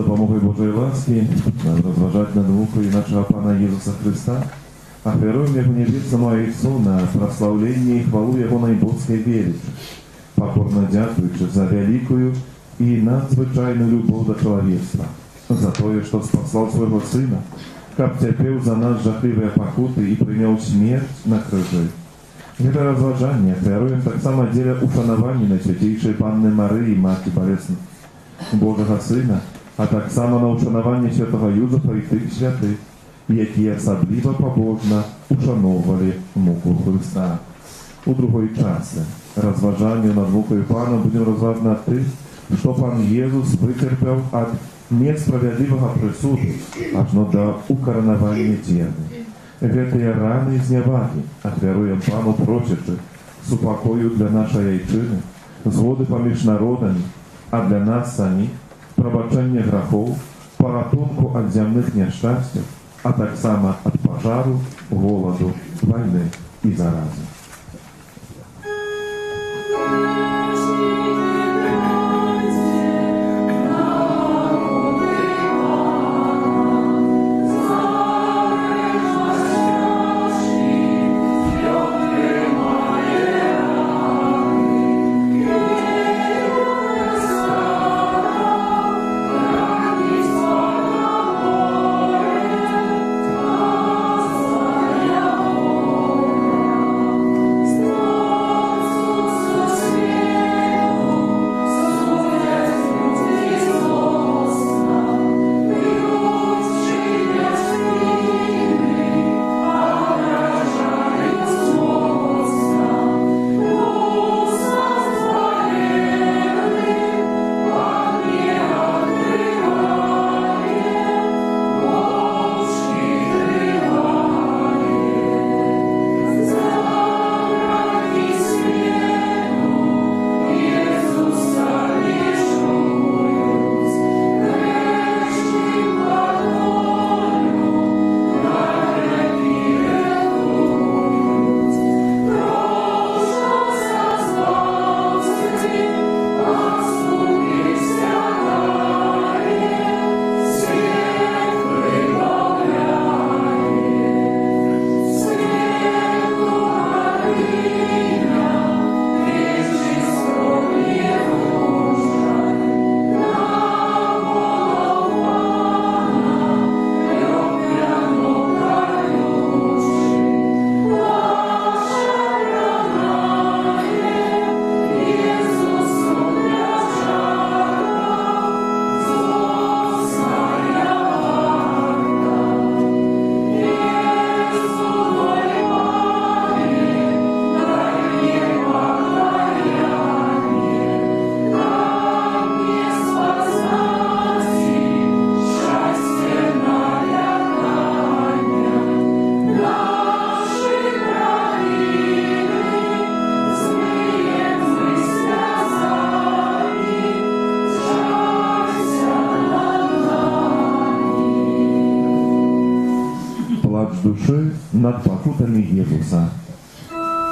допомогою Божої ласки розважати над наукою нашого Пана Ісуса Христа, ахвяруем Его небесному Отцу на прославление и хвалу Его наибольской величи, покорно дякуючи за великую и надзвичайную любовь до человечества, за то, что спасал своего Сына, как терпел за нас жахливые покуты и принял смерть на крыже. Это разважание ахвяруем так само деле ушанования Найсвятейшей Панны Марии, Матки Болесной Божого Сына, а так само на ушанование святого Юзефа и тих святых, які особливо побожно ушановували муку Христа. У другої часи розважання над мукою Пана будемо розважати над тим, що Пан Єсус витерпів від несправедливого присуду аж до укоронування тєрни. Гэтыя раны і знявагі ахвяруем Пану просячы супакою для нашай айчыны, згоды паміж народамі, а для нас саміх прабачэння грахоў, паратунку ад зямных няшчасцяў, а таксама ад пажару, голаду, вайны і заразы. Души над покутами Иисуса. Thank you.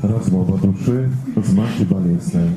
Rozmowa duszy z Maci Balesnej.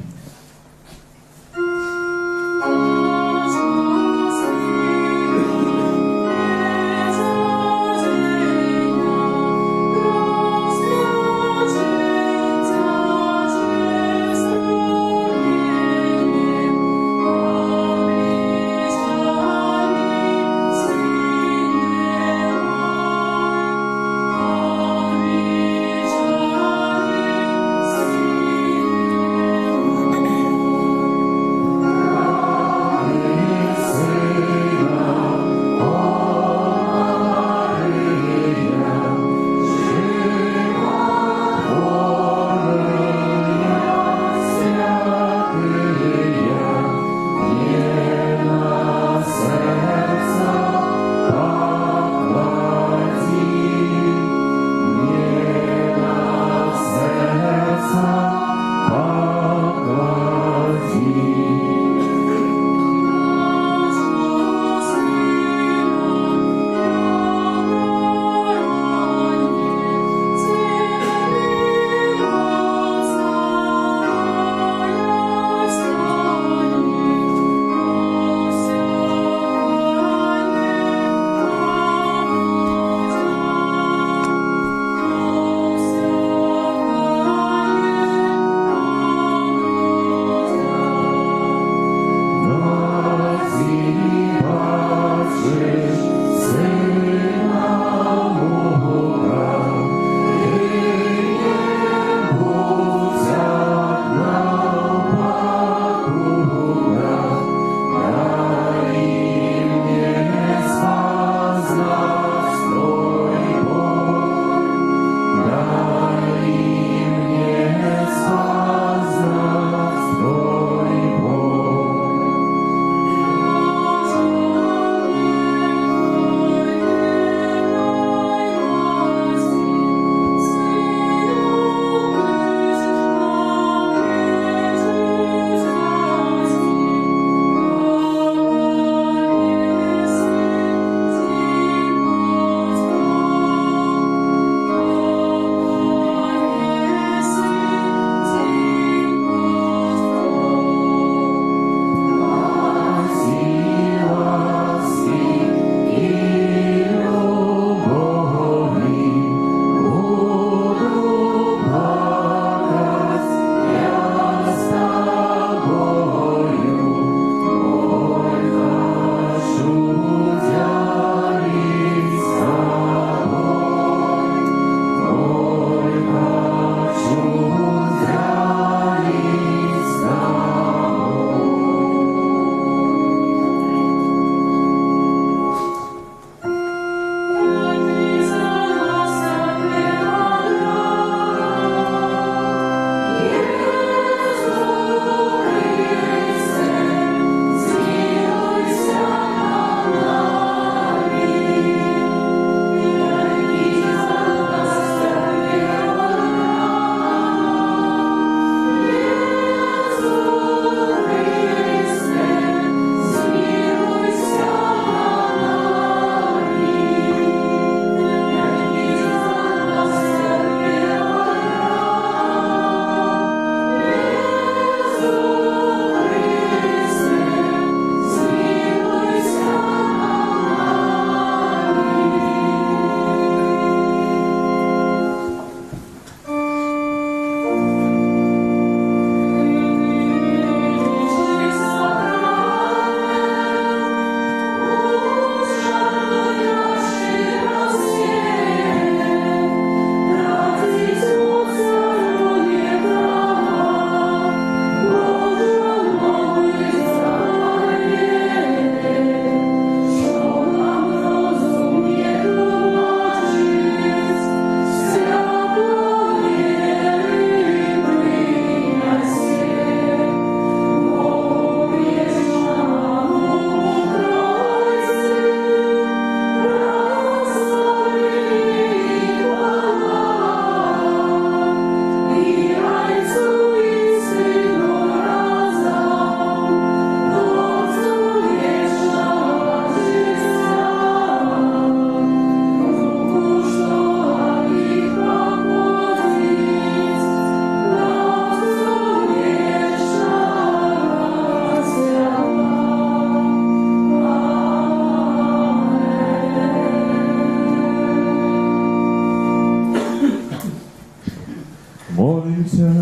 помолимся.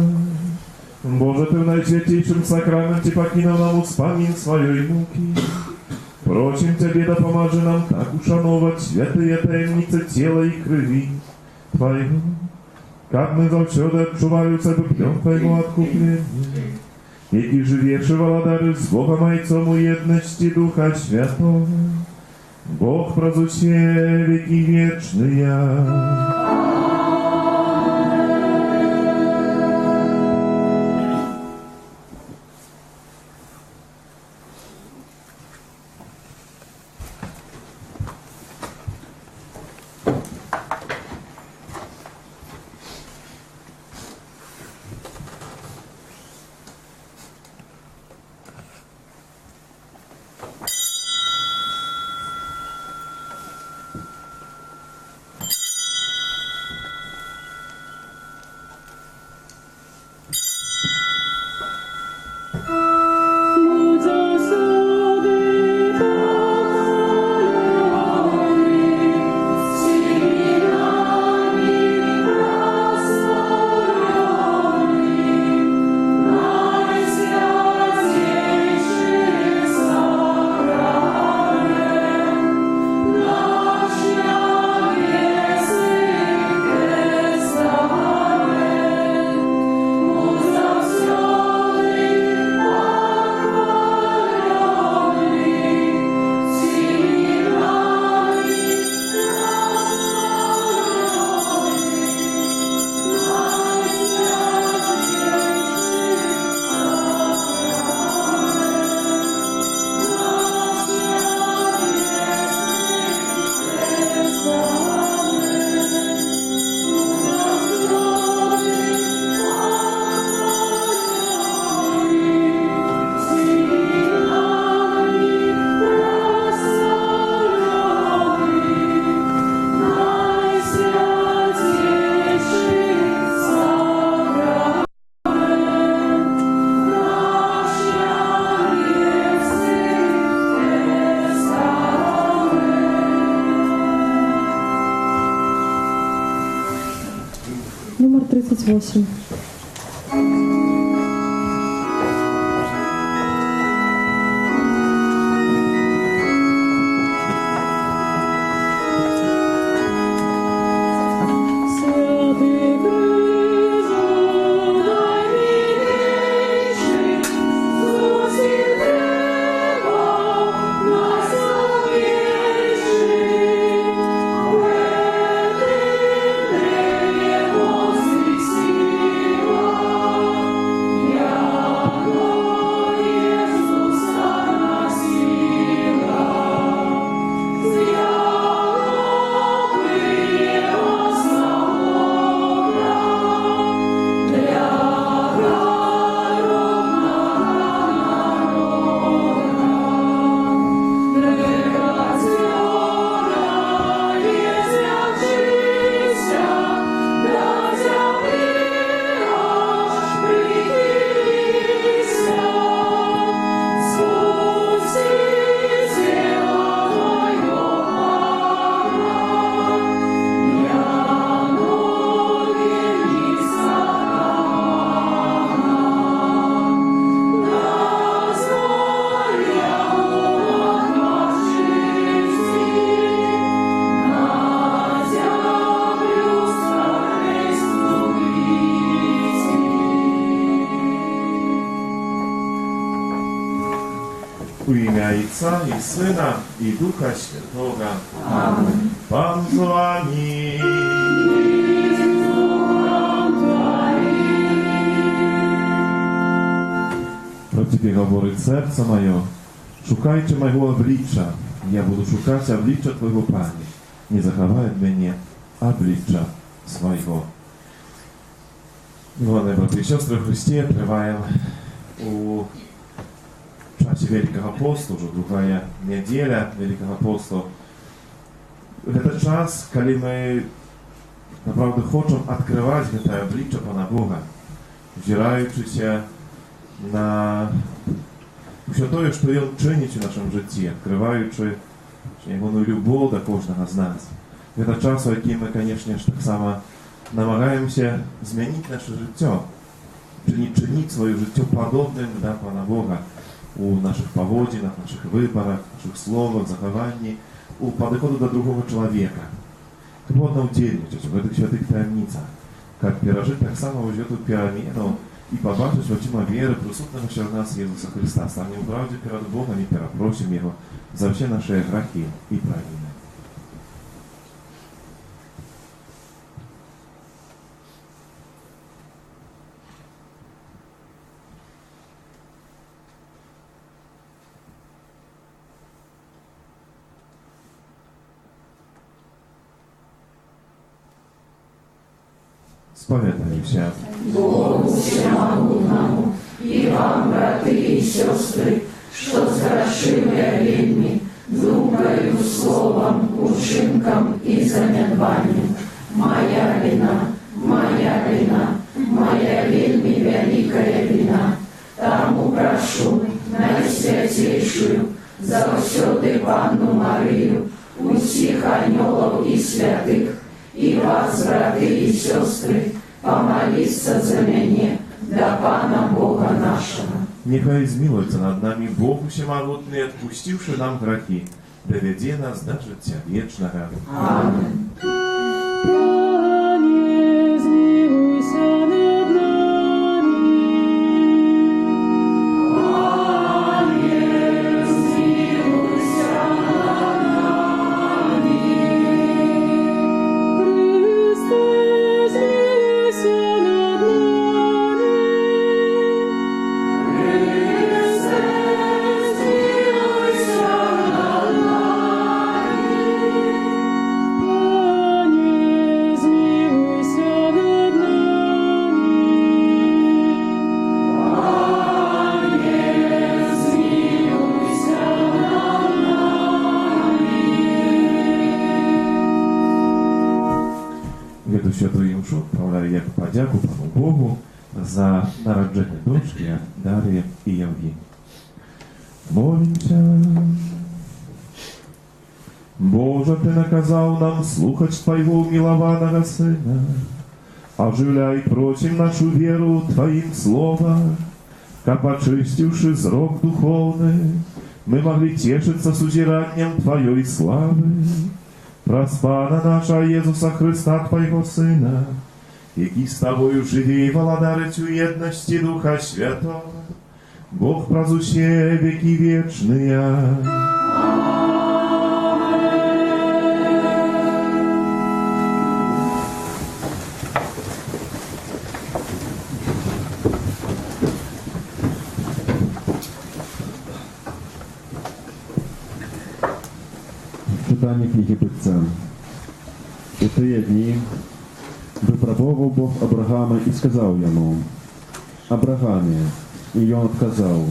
Боже, Ты в наисвятейшем сакраменте покинул нам успомин своей муки. Просим Тебе, да поможи нам так ушановать святые таемницы тела и крови Твоего, как мы завсёды отчуваються духом Твоего откупления. Які живейший володарю с Богом Отцом у едности Духа Святого, Бог прозусе веки вечные. Номер 38. У ім'я Отця і Сина, і Духа Святого. Амінь. Пан з вами. Про Тебе говорить серце моє, шукайте моего обличчя, я буду шукати обличчя Твоего, Пане, не заховай від мене обличчя свого. Милые братья и сестры в Христе, открываем у часе Великого Поста, уже другая неделя Великого Поста. Это час, когда мы, направду, хотим открывать это обличие Пана Бога, взираючися на все то, что Он чинить у нашем житті, открываючи Його любов до кожного з нас. Это час, у який ми, конечно, так само намагаемся змяніць наше жыццё, чыніць сваё жыццё падобным да Пана Бога у нашых паводзінах, нашых выбарах, нашых словах, захаванні, у падыходу да другога чалавека. Каб годна ўдзельнічаць у гэтых святых таямніцах, каб перажыць таксама вось гэту перамену і пабачыць вачыма веры прысутнага сярод нас Езуса Хрыста. Станем у праўдзе перад Богам і перапросім Яго за ўсе нашы грахі і правіны. Спавядаемся. Богу всемогутному и вам, браты и сестры, что зграшили вельми, думкою, словом, учинком и занедбанием. Моя вина, моя вельми великая вина. Тому прошу найсвятейшую, завсёды Панну Марию, усіх анёлов и святых, и вас, браты и сестры, помолиться за меня, до Пана Бога нашего. Нехай змилуется над нами Бог всемогутный, отпустивший нам грехи, доведе нас до життя вечного. Аминь. Святую імшу отправляю як подяку Пану Богу за народження дочки Дар'ї і Євгенії. Молимся. Боже, Ти наказав нам слухать Твоего милованного Сына, оживляй, просим, нашу веру Твоим словом, как очистивши зрок духовный, мы могли тешиться с узиранием Твоей славы. Праз Пана наша Езуса Христа, Твоего Сына, який з Тобою живе і владарить у єдності Духа Святого, Бог праз усе веки вечные. Читання книги Бытця. У тыя дні выпрабоваў Бог Абрагама і сказаў яму: «Абрагаме». І ён адказаў: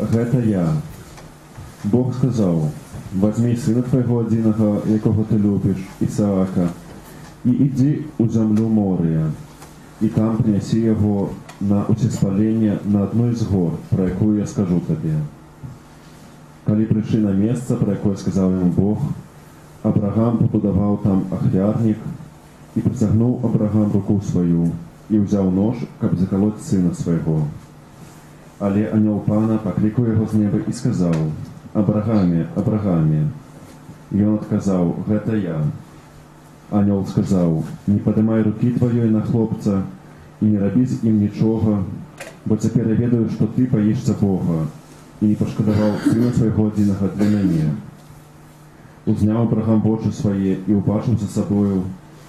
«Гэта я». Бог сказаў: «Возьми сына твайго адзінага, якога ты любіш, Ісаака, і ідзі ў зямлю Морыя, і там прынясі яго на ўсеспаленне на адной з гор, пра якую я скажу табе». Калі прыйшлі на месца, пра якое сказаў яму Бог, Абрагам пабудаваў там ахвярнік, і прыцягнуў Абрагам руку сваю, і ўзяў нож, каб закалоць сына свайго. Але анёл Пана паклікаў яго з неба і сказаў: «Абрагаме, Абрагаме». Ён адказаў: «Гэта я». Анёл сказаў: «Не падымай рукі тваёй на хлопца і не рабі з ім нічога, бо цяпер я ведаю, што ты баішся Бога і не пашкадаваў сына свайго адзінага для мяне». Узняў Абрагам вочы свае і ўбачыў за сабою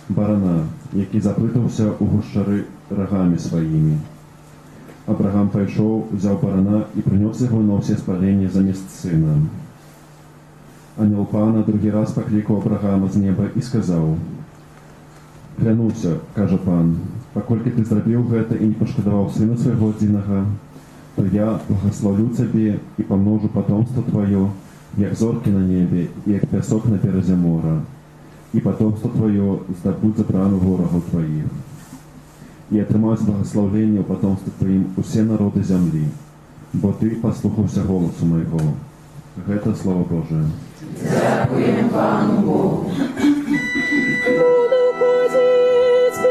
барана, які заплытаўся ў гушчары рагамі сваімі. Абрагам пайшоў, узяў барана і прынёс яго на ўсеспаленне замест сына. Анёл Пана другі раз паклікаў Абрагама з неба і сказаў: «Клянуся, кажа Пан, паколькі ты зрабіў гэта і не пашкадаваў сына свайго адзінага, то я благасловлю цябе і памножу потомство твоё, як зоркі на небе і як пясок на березе мора, і потомство твоё здабудь забрану ворагаў твоіх. І атрымаюць благасловленне ў потомстве твоім усе народы зямлі, бо ты паслухаўся голосу майго». Гэта Слово Божие. Дякуем Пану Богу. Буду ходить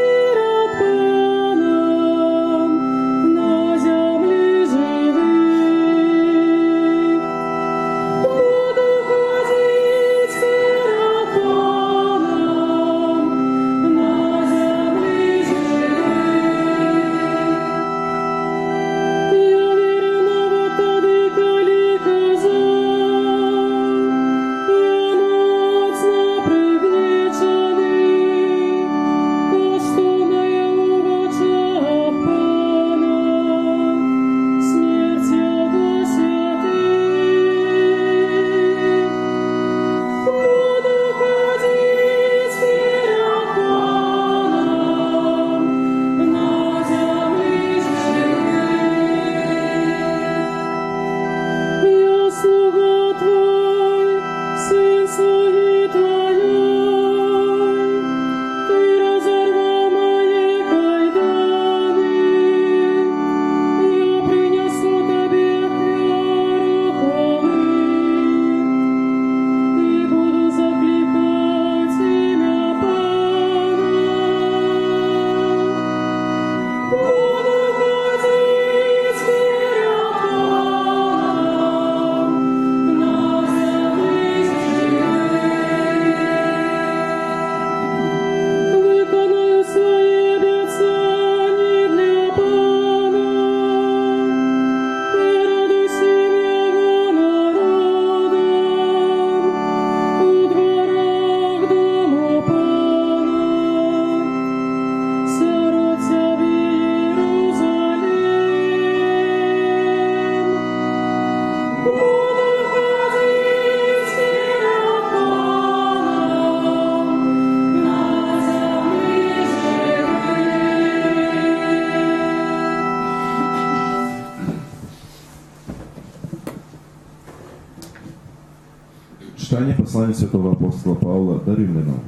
Читание послания святого апостола Павла до римлянам.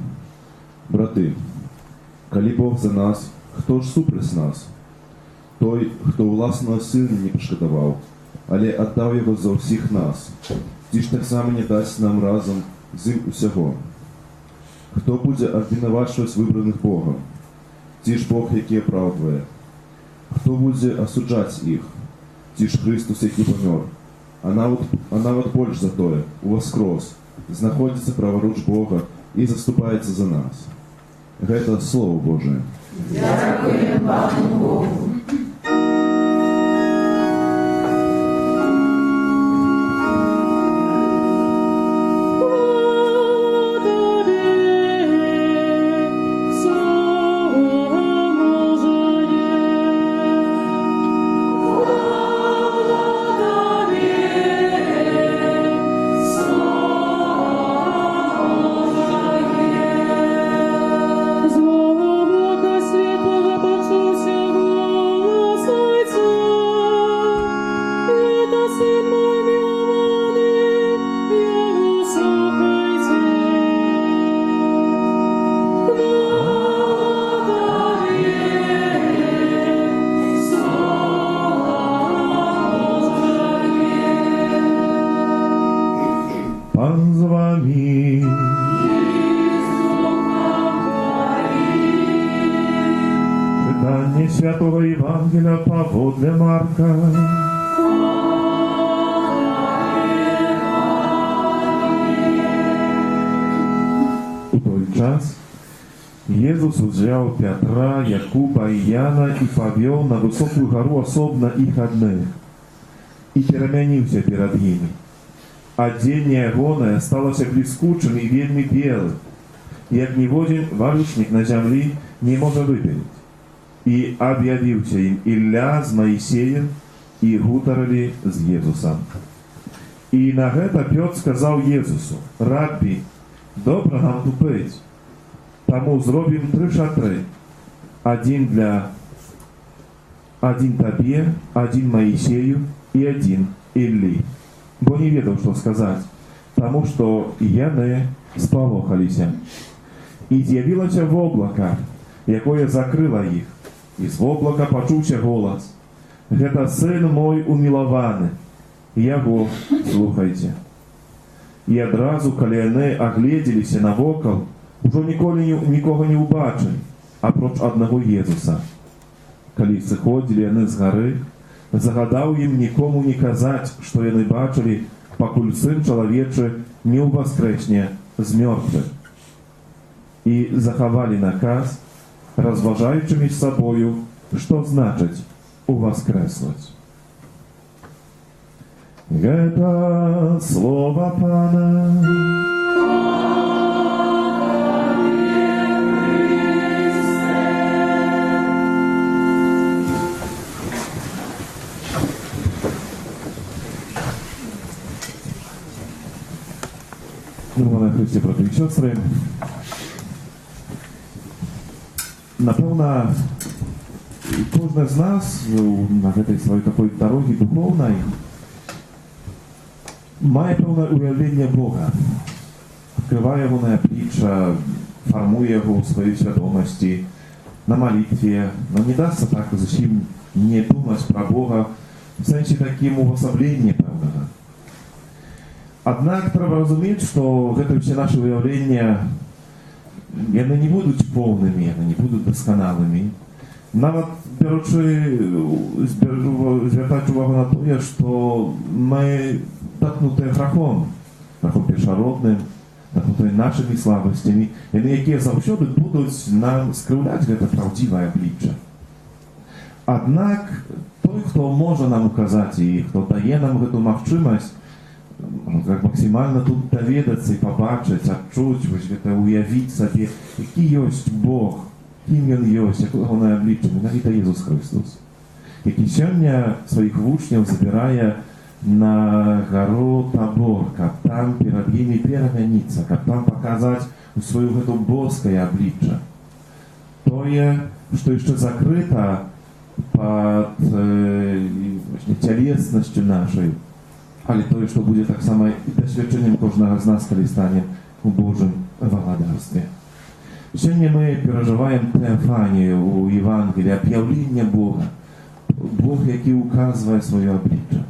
Браты, коли Бог за нас, хто ж супроть нас? Той, хто власного сина не пошкодував, але отдав його за всіх нас, ті ж так само не дасть нам разом з ним усього. Хто буде обвинувачувати вибраних Богом? Ті ж Бог, який оправдує. Хто буде осуджати їх? Ті ж Христос, який помер. А навіть більш за тое, воскрес, знаходиться праворуч Бога і заступається за нас. Гэта Слово Божие. Дякуємо Пану Богу. Пан з вами. Читание Святого Евангелия поводле Марка. У той час Иисус взял Петра, Якуба и Яна и повел на высокую гору особно их одних, и переменился перед ними. Одение ягоное сталося блискучим и вельми белым, як ніводен варушник на землі не може випілити. І об'явився їм Ілля з Моїсеєм, і гутарили з Єзусом. І на гэта Петр сказав Єзусу: «Раббі, добре нам тупить, тому зробім 3 шатри, один тобі, один Моїсею і один Іллі». Бо не ведал, что сказать, потому что яны спалохаліся. І з'явилося воблака, якое закрыло іх, і з воблака почуўся голас: «Гэта сын мой умілаваны, яго слухайце». І адразу, калі яны агледзеліся навокал, ужо нікога не ўбачылі, апроч аднаго Езуса. Калі сыходзілі яны з гары, загадаў ім нікому не казаць, што яны бачылі, пакуль сын чалавечы не ўваскрэсне з мёртвых. І захавалі наказ, разважаючы між сабою, што значыць «уваскрэснуць». Гэта слова Пана. Милована Христі, брати і сестри, напевно, кожен з нас на гэтай своей такой дороге духовной має певне уявлення Бога, відкриває його на обличчя, формує його у своїй свідомості, на молитві, но не дасться так зачем не думати про Бога в сенсі таким увособлення певного. Однак треба розуміти, що гэта все наші уявлення, яны не будуть повними, яны не будуть досконалими. Нават звертаючи увагу на те, що ми доткнуті грахом першородним, доткнуті нашими слабостями, які завжди будуть нам скривляти гэта правдиве обличчя. Однак той, хто може нам указати і хто дає нам гэту магчимость, как максимально тут доведаться и побачить, отчуть, это уявить себе, який есть Бог, ким Він есть, якого Он обличчя, менавіта Ісус Христос, який сьогодні своїх учнів забирає на гору Табор, каб там перед ними перемінитися, каб там показати свою эту божське обличчя. Тое, що ще закрито под телесностью нашей, ale to, что будет так само doświadczeniem każdego z nas, kiedy stanie w Bożym władarstwie. Сегодня мы переживаем теофанию у Евангелия, объявление Бога. Бог, який указывает свое обличие.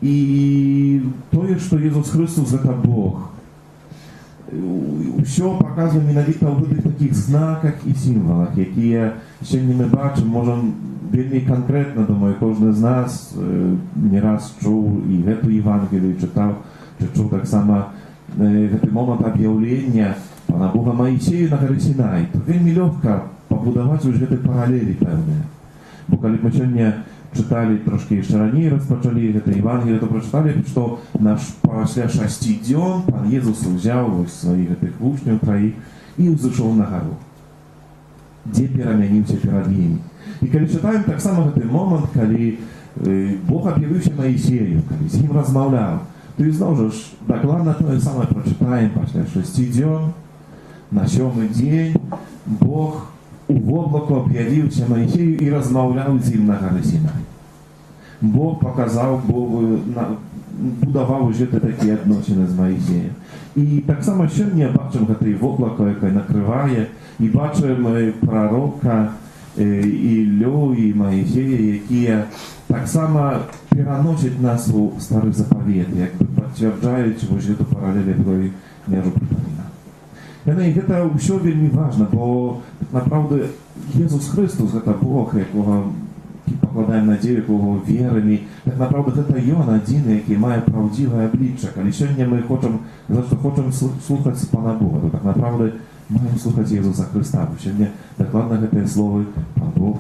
И то, что Иисус Христос это Бог. Все показывает менавіта в таких знаках и символах, які сьогодні ми бачимо, можемо вельми конкретно, думаю, кожен з нас не раз чув і эту Євангелію читав, чи чув так само этот момент объявления Pana Boga Моисею на горі Синай, то вельми легко побудовать уже этой параллели певные. Бо коли мы сегодня читали трошки еще ранее, распочали это Евангелие, то прочитали, что после 6 дней Пан Иисус взял своих этих учней троих и взошел на гору, где переменился перед ними. И когда читаем так само в этот момент, когда Бог объявился Моисею, когда с ним размовлял, то и знову ж докладно то же самое прочитаем после 6 дней. На 7-й день Бог в облаку объявился Моисею и размовлял с ним на горе Синай. Бог показал, Бог будовал уже такие отношения с Моисеем. И так само сегодня бачим, как в облако, яке накриває, і бачимо пророка Іллю і Моисея, які так само переносять нас у Старий Заповіт, якби підтверджують ось цю паралель, яку я вже припоминав. I to все вельми важно, bo naprawdę Jezus Chrystus to Bóg, якого покладаємо надію, якого віримо. Так naprawdę to Jon один, який має правдиве обличчя. Але сьогодні ми хочемо слухати Пана Бога, то так naprawdę маємо слухати Ісуса Христа. Сьогодні докладно це слово Пан Бог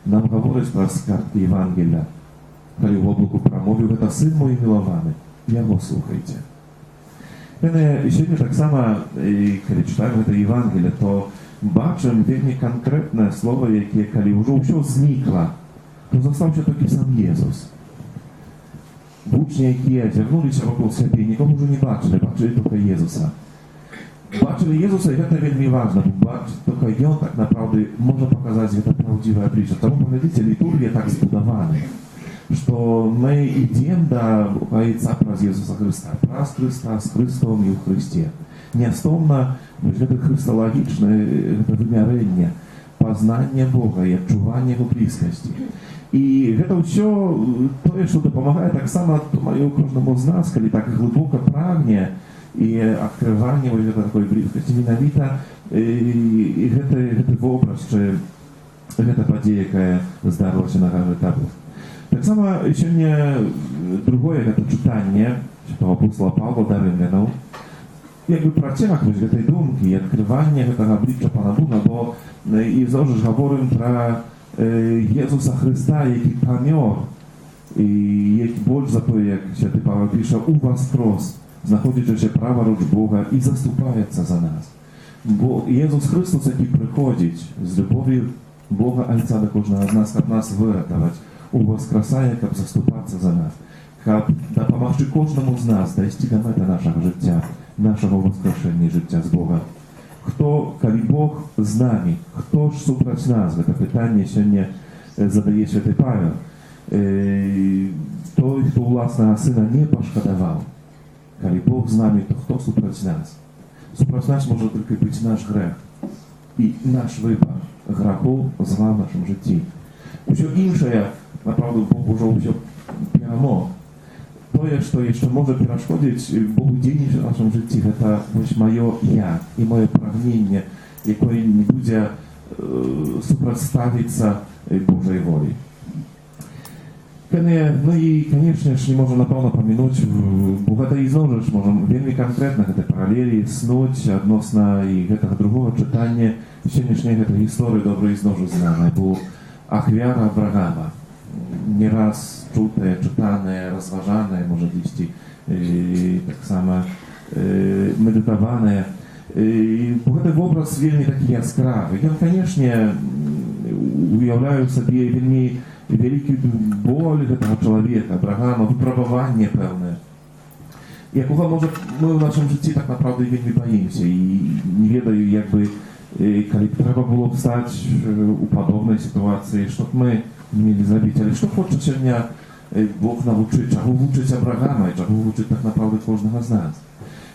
нам говорить про скарб Євангелія. Коли в облаку промовив, це Син мій милований, його слухайте. Сьогодні так само, коли читаємо це Євангеліє, то бачимо вельми конкретне слово, яке, коли вже все зникло, то залишився тільки сам Ісус. Учні, які озирнулися вокруг себе, нікого вже не бачили, бачили тільки Ісуса. Бачили Ісуса, і це вельми важливо, бо тільки Він так naprawdę може показати це правдиве обличчя. Тому, поглядите, літургія так збудована, что мы идем до Отца про Иисуса Христа, про Христа, с Христом и в Христе. Неостомно это христологичное это вымярение, познание Бога и отчувание Его близкости. И это все то, что помогает так само, думаю, каждому из нас, коли так глубоко прагне и открывание вот этой такой близкости, менавіта и это образ, что это подея, которая здарилася на горі Табор. Так само сьогодні другое це читання святого апостола Павла до Римлянам, якби протягує з цієї думки і відкривання цього обличчя Пана Бога, бо і завжди ж говоримо про Ісуса Христа, який помер, і який більш за то, як святий Павло пише, у воскрес, знаходячи праворуч Бога і заступається за нас. Бо Ісус Христос, який приходить з любов'ю Бога Отця до кожного з нас, щоб нас врятувати, воскресає, щоб заступатися за нас, щоб допомогти кожному з нас дійти до мети нашого життя, нашого воскрешення життя з Бога. Хто, коли Бог з нами, хто ж супроть нас? Це питання сьогодні задає святий Павел. Той, хто власного сина не пошкодував. Коли Бог з нами, то хто супроть нас? Супроть нас може тільки бути наш грех і наш вибір греху, зла в нашому житті. Все інше, naprawdę Бог уже все перемог. To, co jeszcze może przeszkodzić Bogu dziennie w naszym życiu, to moje ja i moje pragnienie, jakie nie będzie suprotstawić się Bożej woli. No i, koniecznie, nie można na pewno pominąć, bo to i znowu możemy wiele konkretnych te paraleli snuć odnośnie i tego drugiego czytania dzisiejszej tej historii dobrej znowu znanej, bo Ахвяра Авраама, не раз чутое, czytane, rozważane, może gdzieś tak samo medytowane. Bo ten obraz wielmi taki jaskrawy. I on, конечно, ujawiał sobie wielmi wielki ból tego człowieka, Abrahama, wypróbowanie pełne. Jakiego może my w naszym życiu tak naprawdę wielmi boimy się i nie wiedzą jakby коли треба було б стати у подобній ситуації, що б ми вміли зробити. Але що хоче сьогодні Бог навчить, чого вчить Авраама і чого вчить так направду кожного з нас.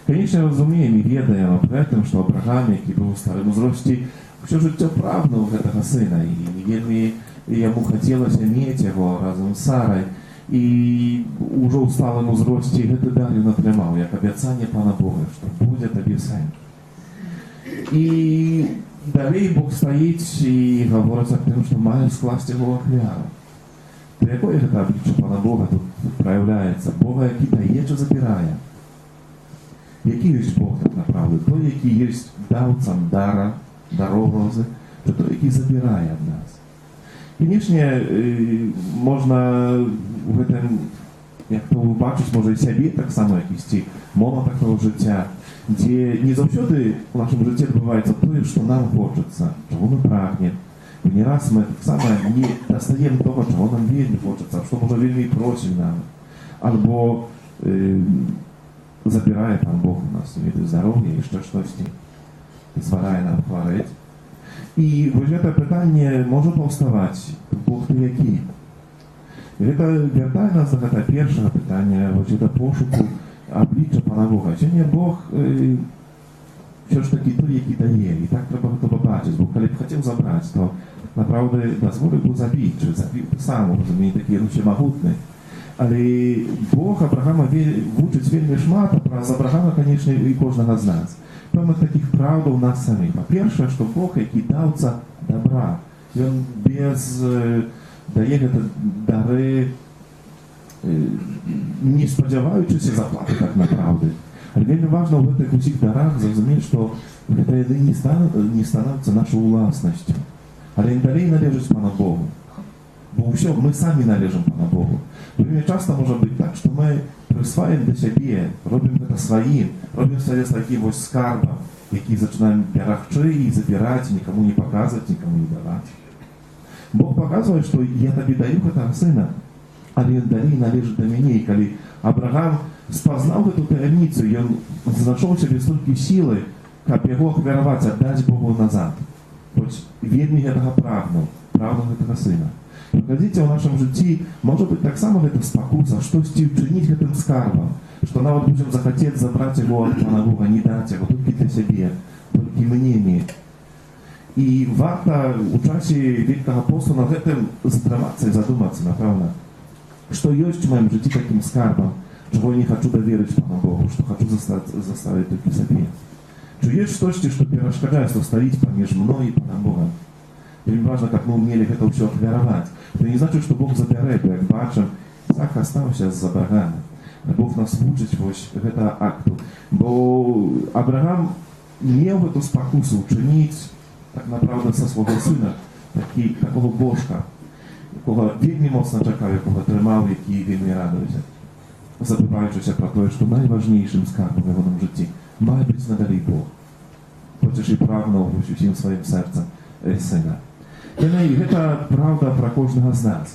Конечно, розуміємо і ведаємо об этом, що Авраам, який був у старому зрості, все життя прагнув гэтага сина, і вельми йому хотілося мати його разом з Сарою, і уже у сталому зрості гэты дар він отримав, як обіцяння Пана Бога, що буде тобі син. І далі Бог стоїть і говорить о тим, що має скласти його ахвяру. То якої гэта обличчя Пана Бога тут проявляється? Бога, який дає чи забирає? Який є Бог так направду? Той, який є давцем дара, даровози, чи той, який забирає від нас? Звісно, можна в этом, як то бачиш, може і себе так само якийсь момент такого життя, де не завжди в нашому житті відбувається те, що нам хочеться, чого ми прагнемо. Не раз ми так само не достаємо того, чого нам вельми хочеться, що може вельми просить нам. Або забирає Пан Бог у нас від здоров'я і ще щось дозволяє нам хворіти. І ось це питання може повставати, Бог ти який? І це вертає нас до цього першого питання, ось це пошуку обличчя Пана Бога. Сьогодні Бог все ж таки той, який дає, і так треба то побачити, бо коли б хотів забрати, то направду дозволив би забити, чи забив сам, розумієте, такий всемогутний. Але Бог Авраама вчить вельми шмат, а з Авраама, звісно, і кожного з нас. Певних таких правд у нас самих. По-перше, що Бог, який давця добра, він без дає дари, не сподіваючись заплати так направду. Але вельми важно в этих усіх дарах зрозуміти, що це не становиться нашою власністю. Але далі належить Пана Богу. Бо все, ми самі належимо Пана Богу. Вельми часто може бути так, що ми присваємо до себе, робимо це своїм, робимо себе таким ось скарбом, який починаємо берегти і забирати, нікому не показувати, нікому не давати. Бог показує, що я тобі даю цього сина, але він далі належить до мене. І коли Авраам спознав цю таємницю, він знайшов собі стільки сили, щоб його ахвярувати, віддати Богу назад. Хоч вельми цього прагнув цього сина. Приходите, в нашем житті може бути так само гэта спокуса, щось вчинить гэтым скарбом, что нават будем захотеть забрать его от Пана Бога, не дать его только для себе, только мне иметь. И варто у часе Великого Посту над гэтым затраваться и задуматься, напевно, что есть в моем житті таким скарбом, чего я не хочу доверить Пану Богу, что хочу заставить только себе. Чи есть что-то, что перешкоджает, что стоит поміж мной и Паном Богом? Вельми важно, как мы умели это все ахвяровать. Это не значит, что Бог забере, як бачим, так остався з Авраамом. Бог нас вчить ось гэта акту. Бо Авраам мав эту спокусу учинити, так направду, со свого сина, такого Божка, якого вельми моцно чекав, якого тримав, який вельми радується. Забуваючися про те, що найважнішим скарбом в його житті має бути надалі Бог. Хочеш і прагнув усім своїм серцем сина. І це правда про кожного з нас.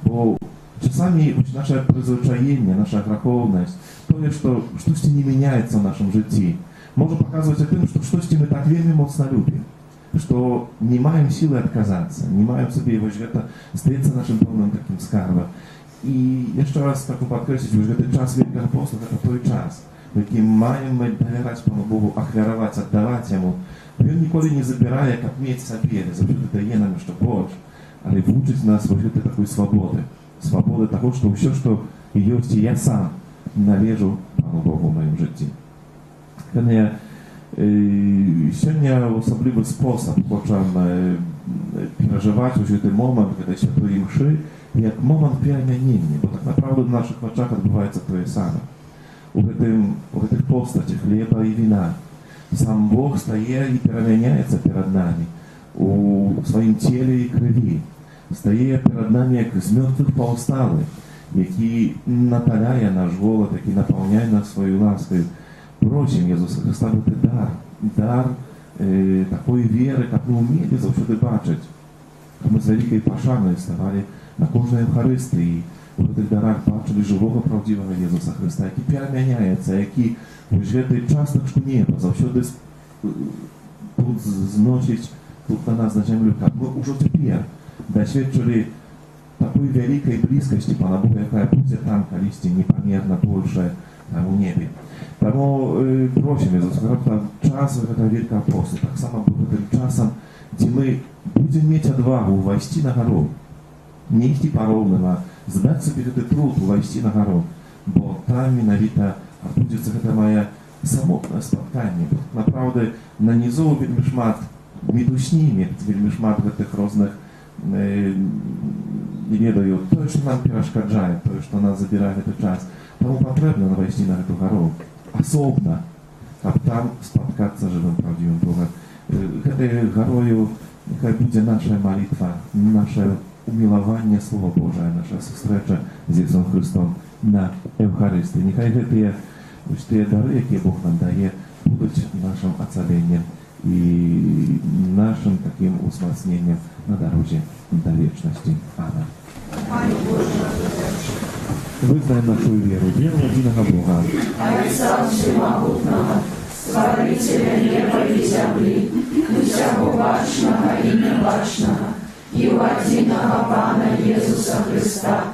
Бо часами наше призвичаєння, наша греховність, то, що щось не міняється в нашому житті, може показувати тим, що щось ми так вельми моцно любимо, що не маємо сили відказатися, не маємо собі стається нашим повним таким скарбом. І я ще раз хочу підкреслити, що цей час Великого Посту – це той час, в який маємо довіряти Пану Богу, ахвярувати, віддавати Йому. Він ніколи не забирає, як меч собі, завжди дає нам, що хоче, але вчить нас вожити такої свободи. Свободи того, що все, що є, я сам належу Пану Богу в моєму житті. Сьогодні в особливий спосіб хочемо переживати ось цей момент, коли святої мши, як момент перемінення, бо так направду в наших очах відбувається те саме. У цих постатях хліба і вина сам Бог стає і переміняється перед нами у своїм тілі і крові. Стає перед нами, як з мертвих повстали, який наталяє наш голод, який наповняє нас своєю ласкою. Просим Ісуса Христа бути дар такої віри, як ми вміли завжди бачити. Ми з великою пошаною ставали на кожній Євхаристії, у цих дарах бачили живого, правдивого Ісуса Христа, який переміняється, який у цей часточку неба завжди тут зносить тут на нас на землю, як ми вже тепер досвідчили такой великой близкости Pana Boga, jaka będzie tam, kaliście niepomierna больше tam u niebie. Тому просим Иисус, там час, это Великая Апостол, так само будет этим часом, где мы будем иметь отвагу войти на гору. Не идти по ровным, а сдать себе этот труд, войти на гору. Бо там менавіта адбудзецца гэта мая самотнае спатканне. Направды, на нізу вельмі шмат мітусні, вельмі шмат гэтых розных, не ведаю, тое, што нам перашкаджае, тое, што нас забірае гэты час. Таму патрэбна навайсці на гэту гару асобна, каб там спаткацца жывым правдзівым Богам. Гэтай гарою няхай будзе наша малітва, наше умілаванне Слова Божае, наша сустрэча з Ісусом Христом на Евхарыстыі. Няхай гэтыя дары, якія Бог нам дае, будуць нашим ацаленнем і нашим таким узмацненнем на дарозе до вечности. Аминь. Вызнаем нашу веру, веру единого Бога, Отца Всемогутного, Створителя неба и земли, всемогущего и небачного, и в единого Пана Иисуса Христа,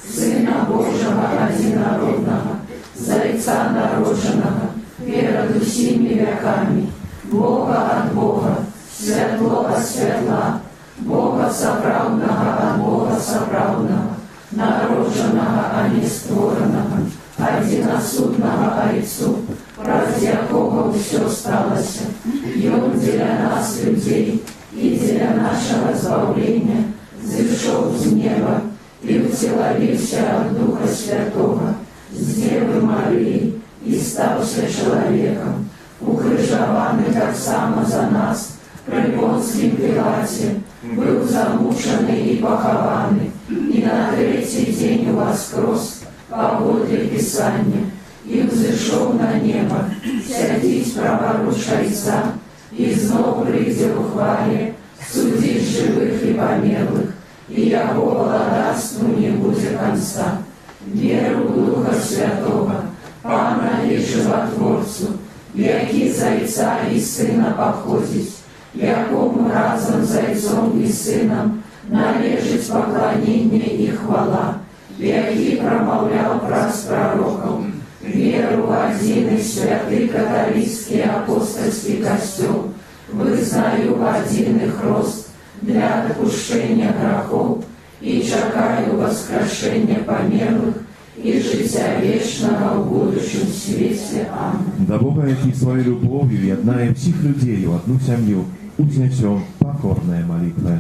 Сына Божьего одинородного, Зайца народженного, перед всеми веками, Бога от Бога, светло от светла, Бога соправдного от Бога соправдного, народженного, а не створенного, одиносудного Отцу, ради якого все сталося, и Он для нас, людей, и для нашего избавления, зашел с неба и втеловился от Духа Святого, с Девы Марии, и стався человеком, укрыжованный так само за нас, при Понтском Пилате, был замученный и похованный, и на третий день воскрес по воле Писания, и взошел на небо, сядись праворуч Отца, и снова придет в хвале, судить живых и померлых, и Его владарству не будет конца. Веру в Духа Святого, Пана и Животворцу, який Зайца и Сына походить, якому разом Зайцом и Сыном належить поклонение и хвала, який промовлял праз пророков, веру в один и святый католический апостольский костел, вызнаю в один их рост для отпущения грехов и чекаю воскрешения померлых и життя вечного в будущем свете. Аминь. Да Бога, який своей любовью єднає всіх людей в одну сім'ю, узнесем покорная молитва.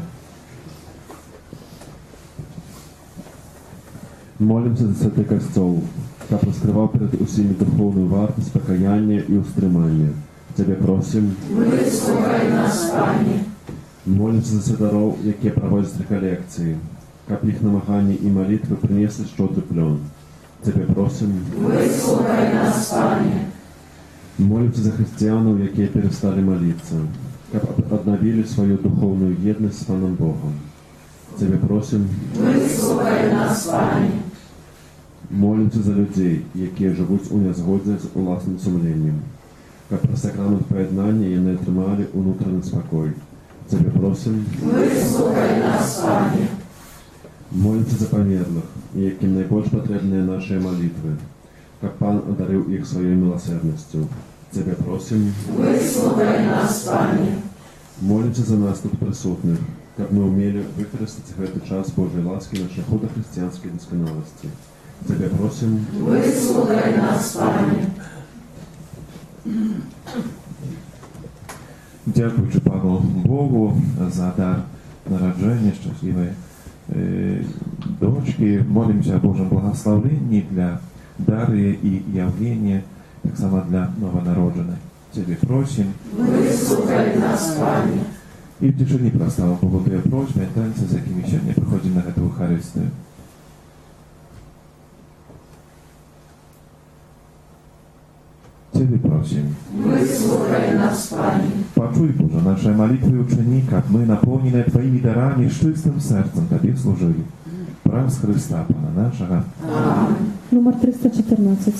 Молимся за Святий Костел, как раскрывал перед усіми духовную вартость, покаяние и устремание. Тебе просим, Выслухай нас, Пане. Молимся за святаров, які проводят реколекции, как их намагання и молитвы принесли щедрый плен. Тебе просим, Выслухай нас, Пане. Молимся за христианов, які перестали молиться, как обновили свою духовную едность с Паном Богом. Тебе просим, Выслухай нас, Пане. Молимся за людей, які живуть у незгоді з власним сумлінням, как про сакрамент поєднання і не отримали внутрішній спокій. Тебе просим, Выслухай нас, Пане. Молимся за померлих, яким найбільш потрібні наші молитви, как Пан одарив їх своєю милосердністю. Тебе просим, Выслухай нас, Пане. Молимся за нас тут присутних, как ми вміли використати цей час Божої ласки на шляху до християнської досконалості. Тебе просим, Выслухай нас, Пане. Дякуючи Пану Богу за дар народження щасливої дочки, молимся о Божьем благословении для Дарьи и явления, так само для новонародженной. Тебе просим. Выслухай нас, Пане. И в тишине прослава Богу твоя просьба и танцы, за кем еще не приходим на эту Евхаристию. Тебе просим. Выслухай нас, Пане. Почуй, Боже, наши молитвы учени, как мы, наполненные Твоими дарами, с чистым сердцем Тебе служили. Праз Христа, Пана нашего. Аминь. Номер 314.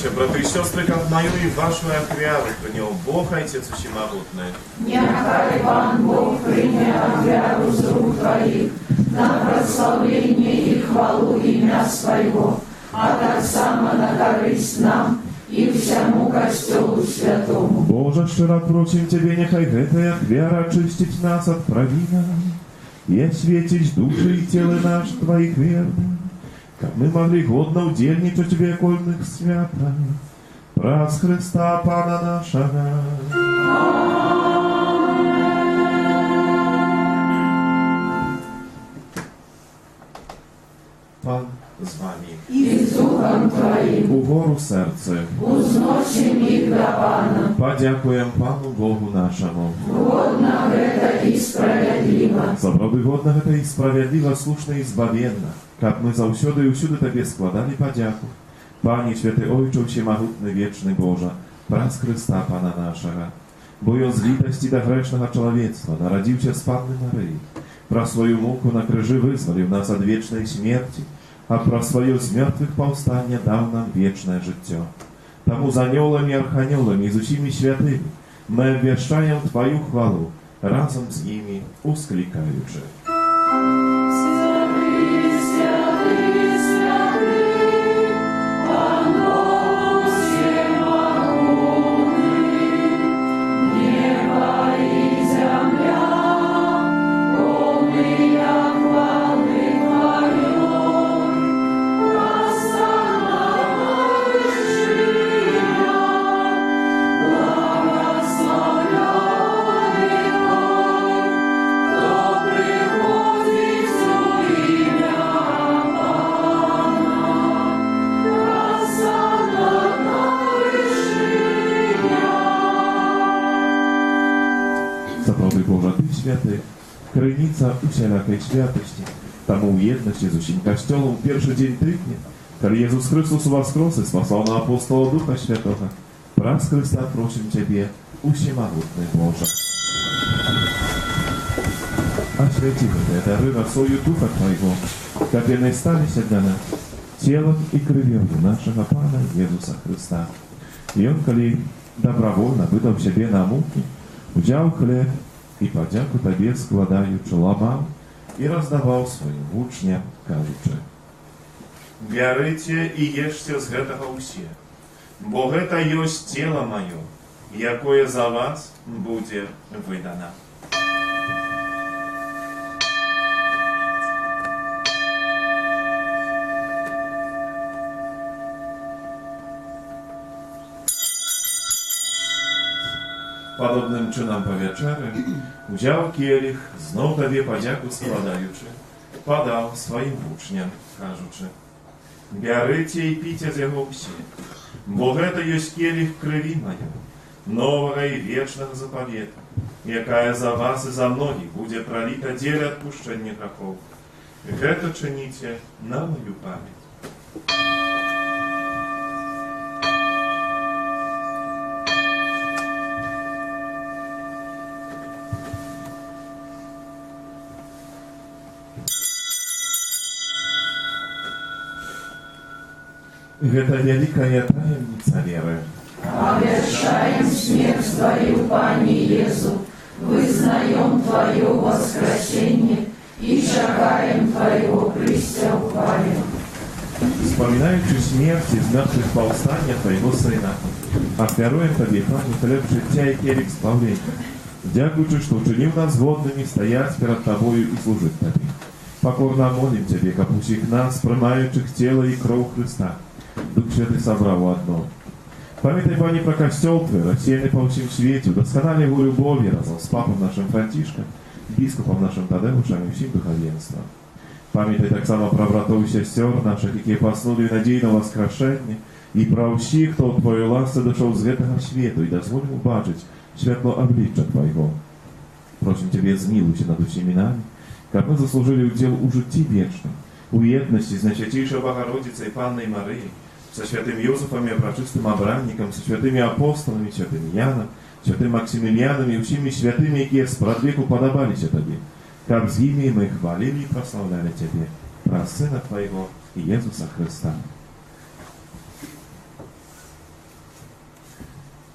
Молимся, браты и сестры, как мою и вашу отряду, принял Бог, Отец Всемогутный. Нехай Пан Бог прийме отряду з рук Твоих на прославление и хвалу имя Своего, а так само на корысть нам и всему Костелу Святому. Боже, щиро просим Тебе, нехай гэтая вера очистить нас от провина и осветить души и тело наш Твоих верных, как мы могли годно удельничать в векольных святах, праз Христа Пана нашего. Пан з вами. И с Духом Твоим Угору серце. узносим их до Пана. Подякуем Пану Богу нашему. Годно это и справедливо. Сапраўды годна гэта і справядліва, слушна і збавенна, каб мы заўсёды і ўсюды Табе складалі падзяку. Пане Святы Ojcze Всемагутны Вечны Божа, праз Христа Пана нашага, бо Ён з літасці да грэшнага чалавецтва нарадзіўся з Панны Марыі, пра сваю муку на крыжы вызваліў нас ад вечнай смерці, а пра сваё з мёртвых паўстанне даў нам вечнае жыццё. Таму з анёламі, арханёламі і з усімі святымі мы абвяшчаем Тваю хвалу, разом з імі усклікаючы. Сапраўды Божа, Ты святы, крыніца усялякай святосці, таму ў еднасці з усім касцёлам першы дзень тыдня, калі Езус Христос воскрес і спасаў на апостола Духа Святога, праз Христа просім Цябе, усемагутны Божа. Освяти гэтыя дары расою Духа Твайго, каб яны сталіся для нас целом і крывёю нашага Пана Езуса Христа. І Ён, калі добровольно выдаў сябе на мукі, узяў хлеб і падзяку Табе складаючы ламаў і раздаваў сваім вучням, кажучы: «Бярыце і ешце з гэтага ўсе, бо гэта ёсць цела маё, якое за вас будзе выдана». Падобным чынам па вячэры узяў келіх, зноў Табе падзяку складаючы, падаў сваім вучням, кажучы: «Бярыце і піце з яго ўсе, бо гэта ёсць келіх крыві маё, новага і вечнага запавета, якая за вас і за многіх будзе праліта дзеля адпушчэння грахоў. Гэта чыніце на маю памяць». Гэта вялікая таемніца веры. Обещаем смерть Твою, Пане Иису, вызнаем Твое воскресение и чакаем Твоего прыцця ў хвале. Вспоминаючи смерть из мертвых повстания Твоего Сына, ахвяруем Табе, Пане, хлеб життя и келих спавлення, дякуючи, что учинив нас годными стоять перед Тобою и служить Табе. Покорно молим Тебе, как усіх нас, приймаючих тело и кров Христа, Дух Святый собрал одно. Памятай, Пане, про костел Твой, рассеянный по всем свете, удосконали его любовью разом с папом нашим Франтишком, біскупом нашим Тадеушем и всем духовенством. Памятай так само про братов и сестер наших, які поснули надій на воскрешення, і про всіх, хто в Твою ласку дошел з гэтага свету, і дозволил убачить світло обличчя Твоего. Просим Тебе, змилуйся над усіми нами, как мы заслужили удел у житті вечном, у єдності з Найсвятейшою Богородицей Панной Марии, со святым Йозефом и пречистым Абранником, со святыми апостолами, святым Яном, святым Максимилианом и всеми святыми, які спрадліку подобалися Тебе, как з ими мы хвалили и прославляли Тебе, про Сына Твоего Иисуса Христа.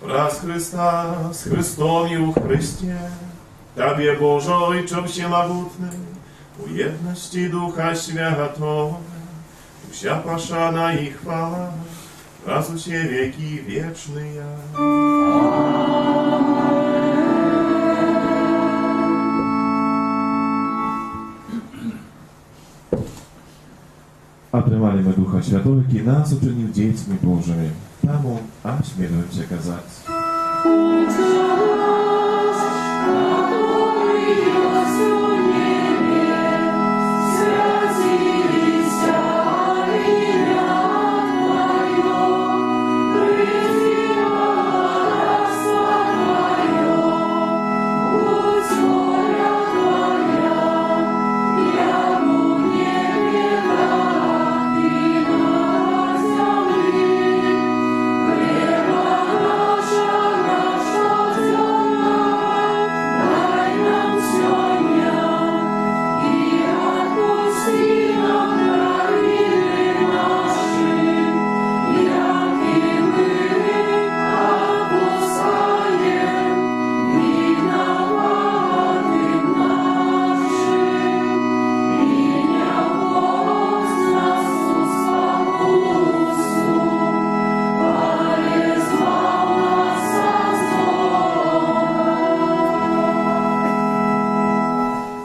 Wraz Chrysta, z Chrystom i u Chryście, Tobie Boże Ojcze Всемогутny, u jedności Ducha Świętego, вся пошана и хвала, раз у все веки вечные. Отрывали мы Духа Святого, и нас учинил детьми Божьими. Тому осмелюемся казать.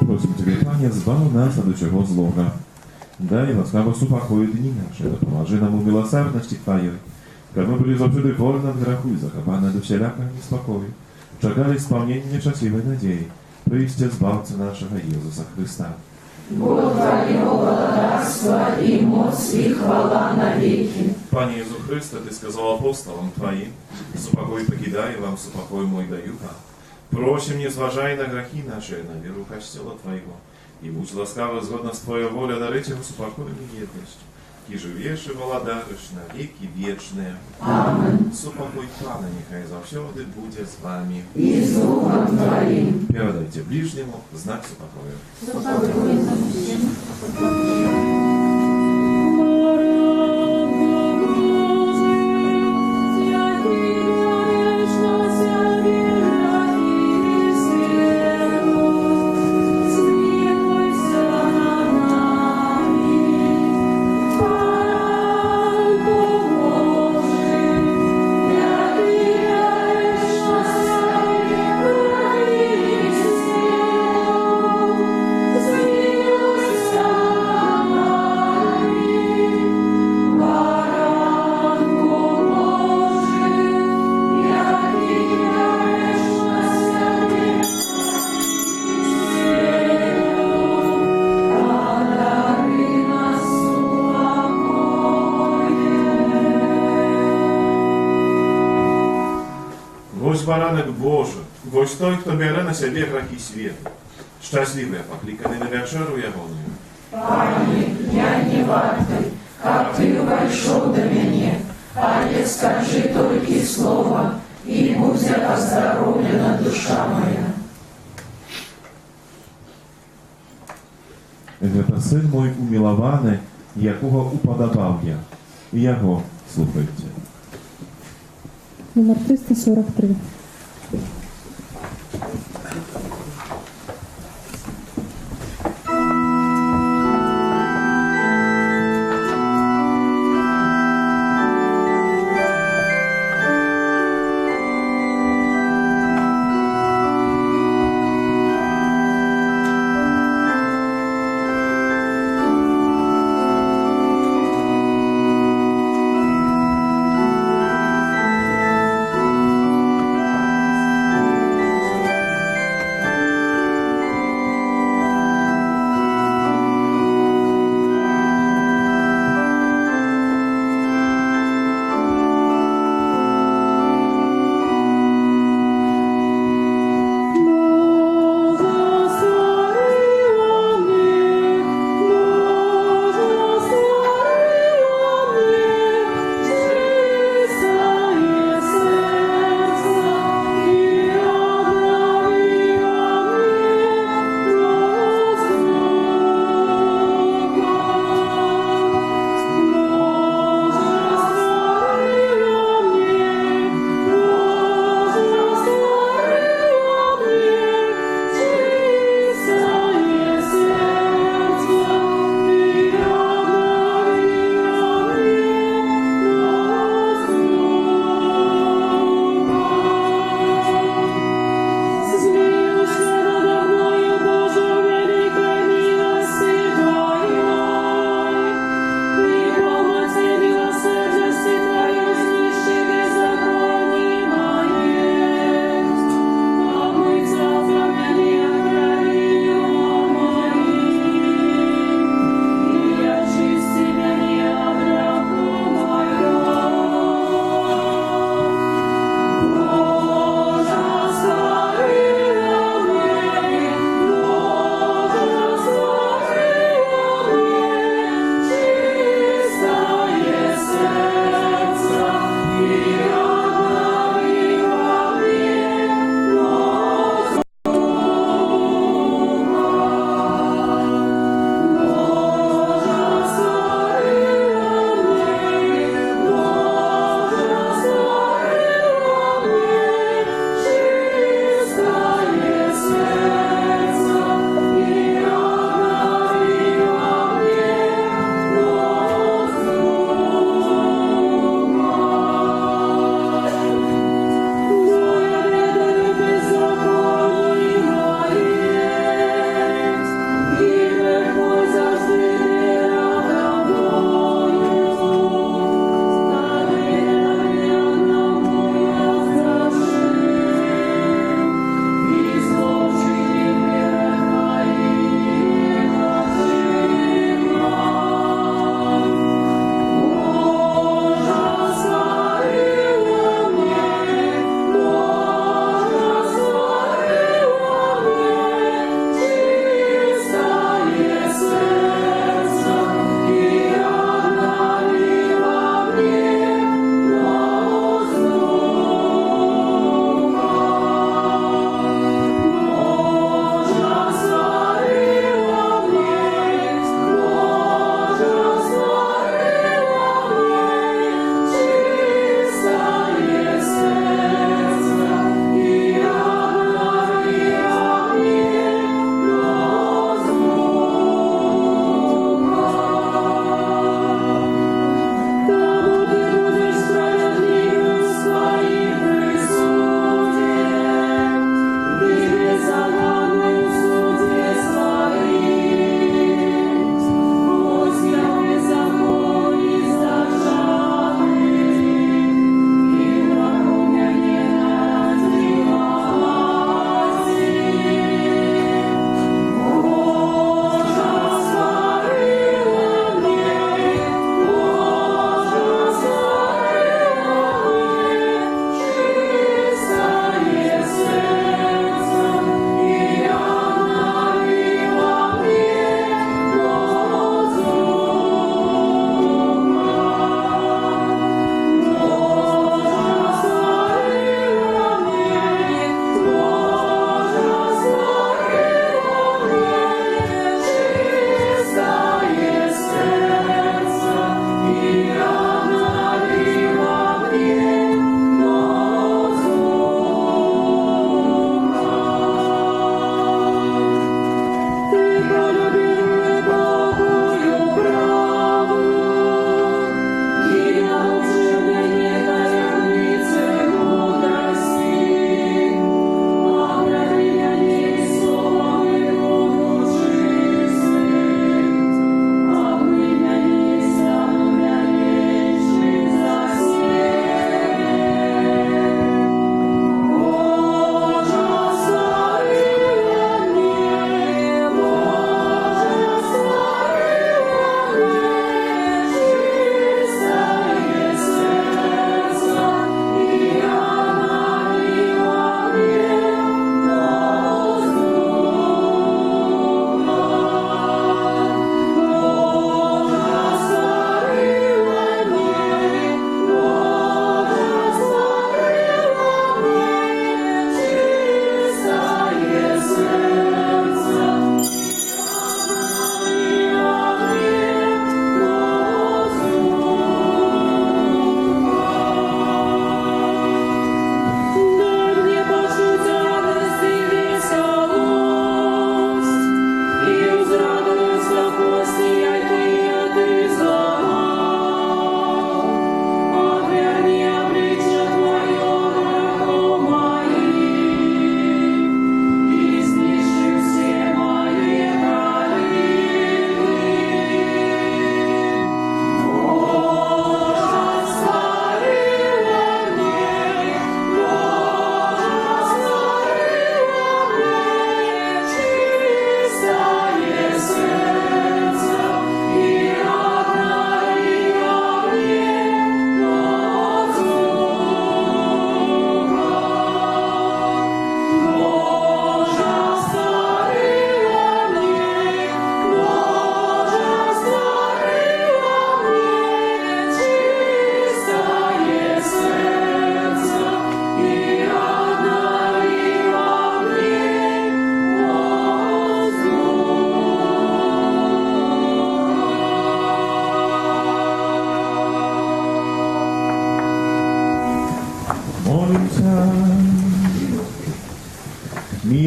Просим Тебе, Пане, збав нас от усього злого. Дай ласкаво супокой дни наши, да поможи нам у милосердности Твоей, как мы были завжди вольно в греху и захопаны до всякого неспокою, чекали исполнения счастливой надеи, прийти Збавца нашего Иисуса Христа. Бог Твое благодарство и моц и хвала навеки. Пане Иисус Христе, Ты сказал апостолам Твоим, супокой покидаю вам, супокой мой даю вам. Просим, не зважай на грехи наши, на веру костела Твоего, и будь ласкаво, згодно с Твоей волей, дарить его супокоем и едностью, и живешь и володаришь на веки вечные. Аминь. Супокой Пана, нехай завсёды будет с вами. И с Духом Твоим. Передайте ближнему знак супокоя. Гвоздь баранок Божий, гвоздь той, кто бере на себе грехи света. Счастливые, покликаны на вечеру ягонию. Пане, я не варты, как Ты вошел до меня, а не скажи только слово, и будет оздоровлена душа моя. Это Сын мой умилований, якого уподобав я. Його слухайте. Номер 343.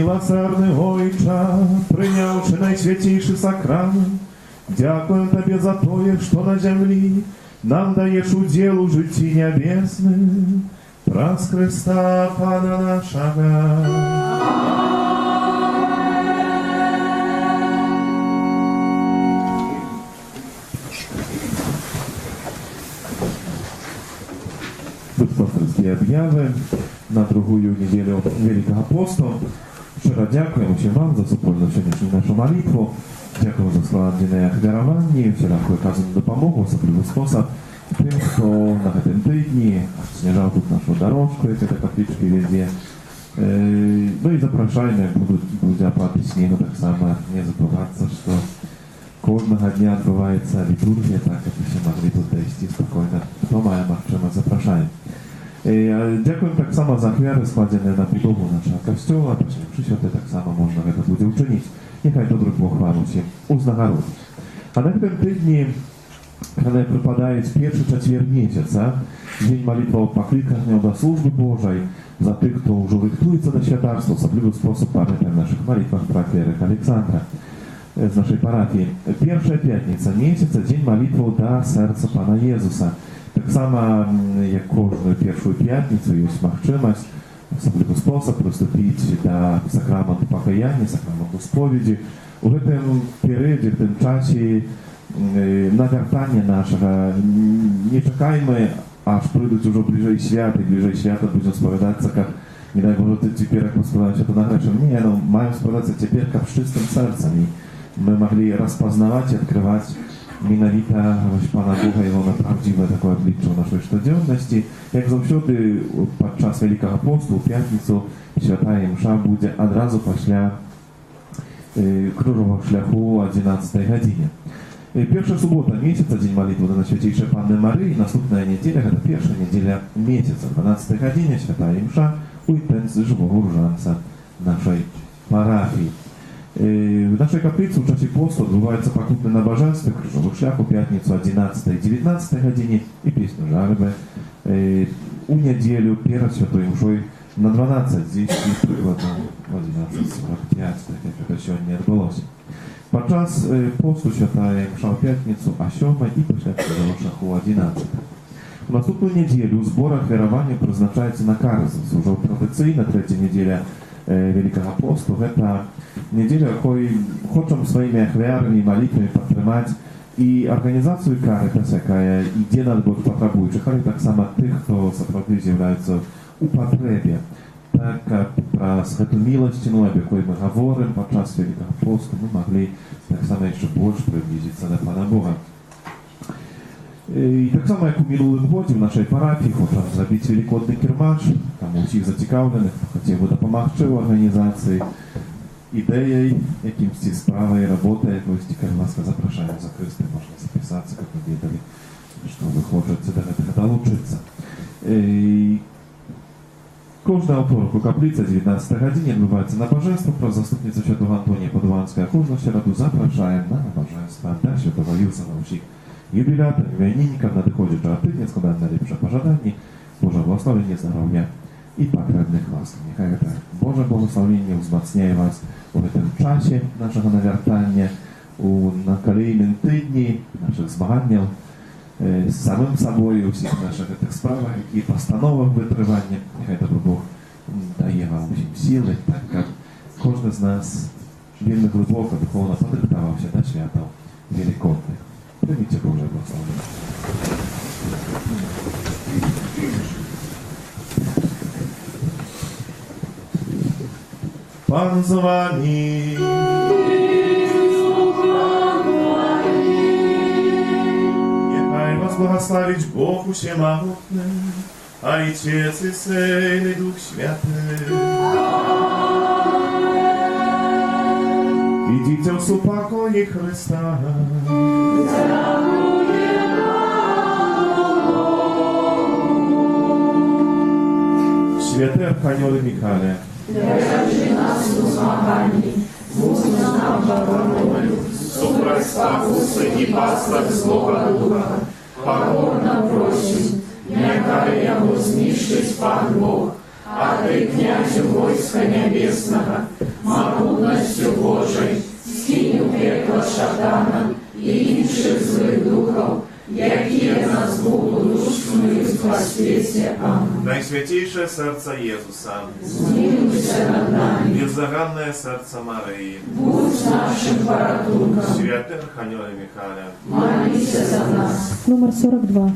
Милосердный Ойча, принявши найсвятейший сакрамент, дякуем Тебе за тое, что на земли нам даешь удел у житті небесным, праз Христа Пана нашего. Пасторські об'яви на другую неделю Великого посту. Щиро дякуємо всім вам за супольну сьогоднішню нашу молитву. Дякуємо за складене дарування, всіляку оказану допомогу, особливий спосіб тим, хто на цьому тижні сніжав тут нашу дорожку, як це каплички везде. Ну і запрошаємо, як будуть опати снігу, так само не забуватися, що кожного дня відбувається літургія, так як ви всі могли тут дойти спокійно. Хто має можливість, запрошаємо. Дякуємо так само за ахвяри, складені на підлогу нашого костюла, якщо так само можна це буде вчинити. Нехай добрий Бог вам усім узнагородить. А на цьому тижні, коли припадає перший четвер місяця, день молитви покликання до служби Божої, за тих, хто вже рихтується до святарства, особливий спосіб пам'ятаємо в наших молитвах про клерика Олександра з нашої парафії. Перша п'ятниця місяця, день молитви до серця Пана Єзуса. Так само, як кожну першу п'ятницю, є можливість, особливий спосіб приступити до сакраменту покаяння, сакраменту сповіді. У цьому періоді, в цьому часі навертання нашого не чекаємо, аж прийдуть уже ближай свято будемо сповідатися, як, не дай Боже, тепер, як ми сповідаємо свято нагрešem. Ні, но маємо сповідатися тепер, як з чистим серцем. Мы могли распознавать и открывать mianowite Pana Boga i Jego prawdziwe takie oblicze naszej codzienności. Jak zawsze podczas Wielkiego Postu, w piątnicę, Święta Msza będzie od razu после Krzyżowego Szlachu o 11 godzinie. Pierwsza sobota miesiąca, dzień modlitwy do Najświętejszej Panny Maryi, następna niedziela, to pierwsza niedziela miesiąca, 12 godzinie, Święta Msza u intencji żywego różańca naszej parafii. W naszej kaplicy w czasie postu odbywaється покутне набоженство Крижових Шлях у п'ятницю 11 і 19 годині і пісню жалоби у неділю перед Святою Мшою на 12, здесь прикладно 11:45, так як це сьогодні відбулося. Подчас посту Святая Мша у п'ятницю о 7 і після Крижових Шляху 11. У наступну неділю збор ахвярування призначається на Карзенс. Уже традиційна третя неділя Великого Посту. Это неделя, якой хочем своими ахвярами и молитвами подтримать и организацию Каритас, яка йде на роботу потребуючих, але так само тих, хто справді з'являється у потребі. Так, про эту милостину, об якой ми говоримо подчас Великого Посту, ми могли так само ще більше приблизитися до Пана Бога. І так само, як у минулому годі в нашій парафії хочемо зробити великодний кермаш, там усіх зацікавлених, хотів би допомогти в організації, ідеєю, якимось справою, роботою, якоюсь, будь ласка, запрошаємо за Христа, можна записатися, як ви видали, що ви хочете до цього долучитися. Кожного вторник у каплиці о 19 годині відбувається набоженство про заступницю Святого Антонія Падуанського. Кожну середу запрошаємо на набоженство до Святого Юсана усіх юбилятам, именинникам надыходит же отыдня, складаем налепше пожаданий, Божье благословение, здоровья и потребных ласк. Нехай это Божье благословение узмацняє вас у этом часе нашего навертания, на kolejnym тыдні наших змагань з самим собою, у всіх наших этих справах і постановах витривання. Нехай добрий Бог дає вам усім сили, так як кожен з нас вельми глибоко духовно подиктувався до свята Великодних. Примите Божие благословение. Пан з вами. Нехай вас благословить Бог Всемогутный, Отец и Сын и Дух Святый. Идите в супокое Христа. Святый Архангел Михаиле, держи нас в змаганні, будь нам обороною, супроть спокуси і пасток злого духа, покорно просим, нехай його знищить Пан Бог, а ти, князю войска небесного, могутностью Божией, скинь у пекла шатана и інших злых духов, які на злобу душную спасти. Аминь. Najświętейшее серце Єзуса, Змилуйся над нами, бездоганное серце Марії, будь нашим порятунком, святий Архангеле Михайле, молися за нас. Номер 42.